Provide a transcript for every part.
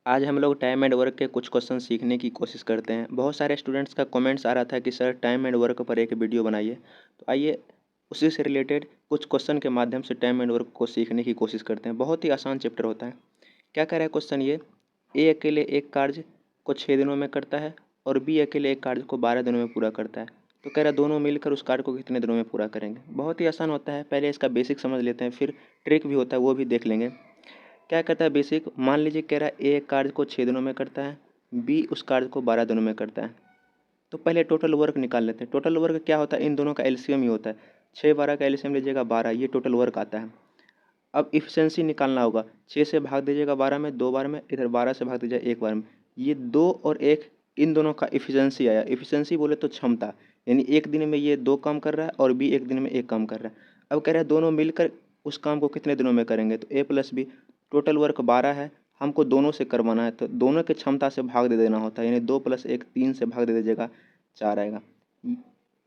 आज हम लोग टाइम एंड वर्क के कुछ क्वेश्चन सीखने की कोशिश करते हैं। बहुत सारे स्टूडेंट्स का कमेंट्स आ रहा था कि सर टाइम एंड वर्क पर एक वीडियो बनाइए। तो आइए उसी से रिलेटेड कुछ क्वेश्चन के माध्यम से टाइम एंड वर्क को सीखने की कोशिश करते हैं। बहुत ही आसान चैप्टर होता है। क्या कह रहा है क्वेश्चन ये, ए अकेले एक कार्य को 6 दिनों में करता है और बी अकेले एक कार्य को 12 दिनों में पूरा करता है। तो कह रहा है दोनों मिलकर उस कार्य को कितने दिनों में पूरा करेंगे। बहुत ही आसान होता है। पहले इसका बेसिक समझ लेते हैं, फिर ट्रिक भी होता है वो भी देख लेंगे। क्या कहता है बेसिक, मान लीजिए कह रहा है ए एक कार्य को 6 दिनों में करता है, बी उस कार्य को 12 दिनों में करता है। तो पहले टोटल वर्क निकाल लेते हैं। टोटल वर्क क्या होता है, इन दोनों का एलसीएम ही होता है। 6 12 का एलसीएम लीजिएगा 12, ये टोटल वर्क आता है। अब इफिशियंसी निकालना होगा। 6 से भाग दीजिएगा 12 में 2 बार में, इधर 12 से भाग दीजिएगा 1 बार में। ये 2 और 1 इन दोनों का इफिशियंसी आया। इफिशियंसी बोले तो क्षमता, यानी एक दिन में ये 2 काम कर रहा है और बी एक दिन में 1 काम कर रहा है। अब कह रहा है दोनों मिलकर उस काम को कितने दिनों में करेंगे। तो ए प्लस बी, टोटल वर्क 12 है, हमको दोनों से करवाना है तो दोनों की क्षमता से भाग दे देना होता है। यानी 2 + 1 3 से भाग दे दीजिएगा 4 आएगा।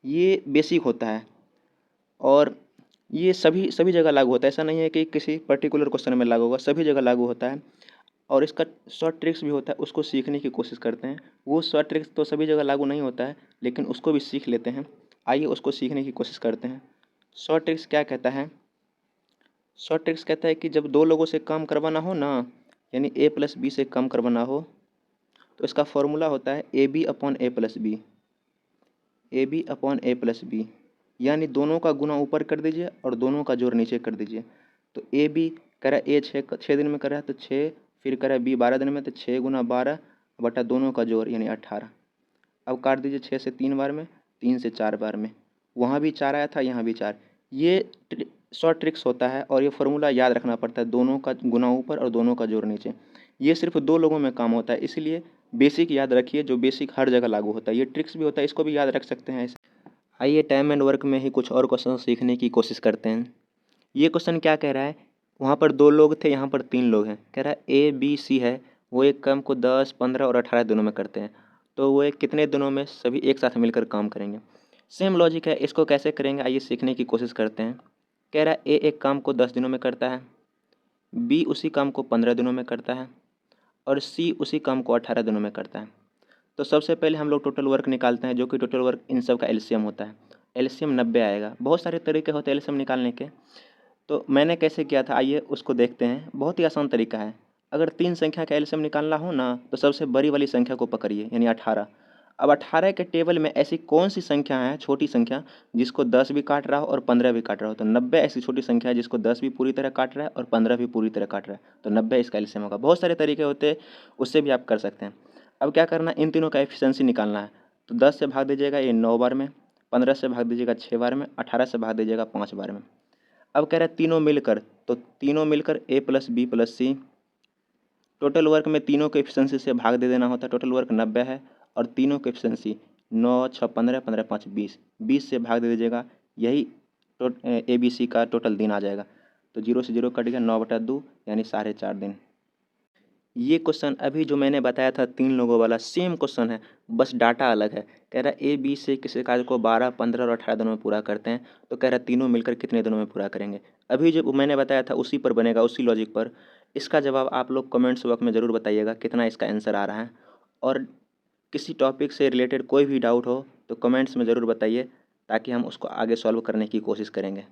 ये बेसिक होता है और ये सभी सभी जगह लागू होता है। ऐसा नहीं है कि किसी पर्टिकुलर क्वेश्चन में लागू होगा, सभी जगह लागू होता है। और इसका शॉर्ट ट्रिक्स भी होता है, उसको सीखने की कोशिश करते हैं। वो शॉर्ट ट्रिक्स तो सभी जगह लागू नहीं होता है, लेकिन उसको भी सीख लेते हैं। आइए उसको सीखने की कोशिश करते हैं। शॉर्ट ट्रिक्स क्या कहता है, शॉर्ट ट्रिक्स कहता है कि जब 2 लोगों से काम करवाना हो ना, यानी ए प्लस बी से काम करवाना हो, तो इसका फॉर्मूला होता है A B upon A plus B, A B upon A plus B. यानी दोनों का गुना ऊपर कर दीजिए और दोनों का जोड़ नीचे कर दीजिए। तो ए बी कह रहा है ए 6 दिन में कर रहा है तो 6, फिर कह रहा है बी 12 दिन में तो 6 गुना 12 बटा दोनों का जोड़ यानी 18। अब काट दीजिए 6 से 3 बार में, 3 से 4 बार में। वहाँ भी 4 आया था, यहाँ भी 4। ये शॉर्ट ट्रिक्स होता है और ये फार्मूला याद रखना पड़ता है, दोनों का गुना ऊपर और दोनों का जोड़ नीचे। ये सिर्फ 2 लोगों में काम होता है, इसलिए बेसिक याद रखिए, जो बेसिक हर जगह लागू होता है। ये ट्रिक्स भी होता है, इसको भी याद रख सकते हैं। आइए टाइम एंड वर्क में ही कुछ और क्वेश्चन सीखने की कोशिश करते हैं। ये क्वेश्चन क्या कह रहा है, वहाँ पर 2 लोग थे, यहाँ पर 3 लोग हैं। कह रहा है ए बी सी है, वो एक काम को 10 15 और 18 दिनों में करते हैं। तो वो एक कितने दिनों में सभी एक साथ मिलकर काम करेंगे। सेम लॉजिक है, इसको कैसे करेंगे आइए सीखने की कोशिश करते हैं। कह रहा है ए एक काम को 10 दिनों में करता है, बी उसी काम को 15 दिनों में करता है और सी उसी काम को 18 दिनों में करता है। तो सबसे पहले हम लोग टोटल वर्क निकालते हैं, जो कि टोटल वर्क इन सब का एलसीएम होता है। एलसीएम 90 आएगा। बहुत सारे तरीके होते हैं एलसीएम निकालने के, तो मैंने कैसे किया था आइए उसको देखते हैं। बहुत ही आसान तरीका है। अगर 3 संख्या का एलसीएम निकालना हो ना, तो सबसे बड़ी वाली संख्या को पकड़िए यानी 18। अब 18 के टेबल में ऐसी कौन सी संख्या है, छोटी संख्या, जिसको 10 भी काट रहा हो और 15 भी काट रहा हो। तो 90 ऐसी छोटी संख्या है जिसको 10 भी पूरी तरह काट रहा है और 15 भी पूरी तरह काट रहा है, तो 90 इसका एलसीएम होगा। बहुत सारे तरीके होते हैं, उससे भी आप कर सकते हैं। अब क्या करना, इन तीनों का एफिशिएंसी निकालना है। तो 10 से भाग दीजिएगा ये 9 बार में, 15 से भाग दीजिएगा 6 बार में, 18 से भाग दीजिएगा 5 बार में। अब कह रहा है तीनों मिलकर, तो तीनों मिलकर ए प्लस बी प्लस सी। टोटल वर्क में तीनों के एफिशिएंसी से भाग दे देना होता है। टोटल वर्क 90 है और तीनों के एफिशिएंसी 9 6 15 15 5 20, 20 से भाग दे दीजिएगा। यही ए बी सी का टोटल दिन आ जाएगा। तो 0 से 0 कट गया, 9/2 यानी 4.5 दिन। ये क्वेश्चन अभी जो मैंने बताया था 3 लोगों वाला सेम क्वेश्चन है, बस डाटा अलग है। कह रहा है ए बी से किसी कार्य को 12 15 और 18 दिनों में पूरा करते हैं। तो कह रहा है तीनों मिलकर कितने दिनों में पूरा करेंगे। अभी जो मैंने बताया था उसी पर बनेगा, उसी लॉजिक पर। इसका जवाब आप लोग कमेंट्स बॉक्स में ज़रूर बताइएगा कितना इसका आंसर आ रहा है। और किसी टॉपिक से रिलेटेड कोई भी डाउट हो तो कमेंट्स में ज़रूर बताइए, ताकि हम उसको आगे सॉल्व करने की कोशिश करेंगे।